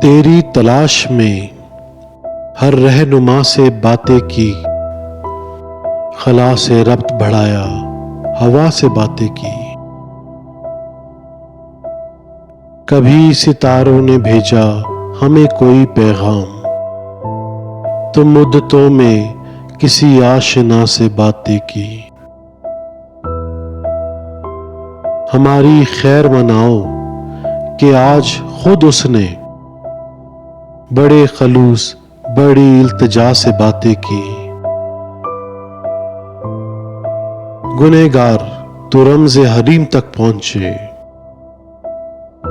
तेरी तलाश में हर रहनुमा से बातें की, खला से रब्त बढ़ाया, हवा से बातें की। कभी सितारों ने भेजा हमें कोई पैगाम, तो मुद्दतों में किसी आशिना से बातें की। हमारी खैर मनाओ कि आज खुद उसने बड़े खलूस बड़ी इल्तिजा से बातें की। गुनहगार तो रमज़े हरीम तक पहुंचे,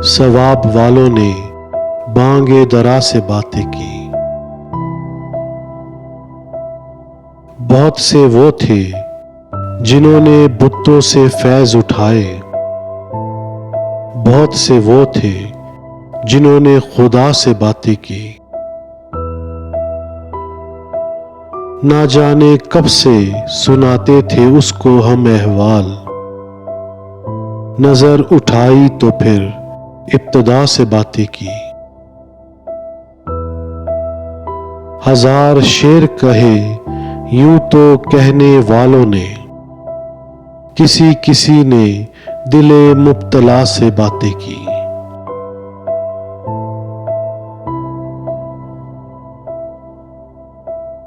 सवाब वालों ने बांगे दरा से बातें की। बहुत से वो थे जिन्होंने बुत्तों से फैज उठाए, बहुत से वो थे जिन्होंने खुदा से बातें की। ना जाने कब से सुनाते थे उसको हम अहवाल, नजर उठाई तो फिर इब्तिदा से बातें की। हजार शेर कहे यूं तो कहने वालों ने, किसी किसी ने दिले मुब्तला से बातें की।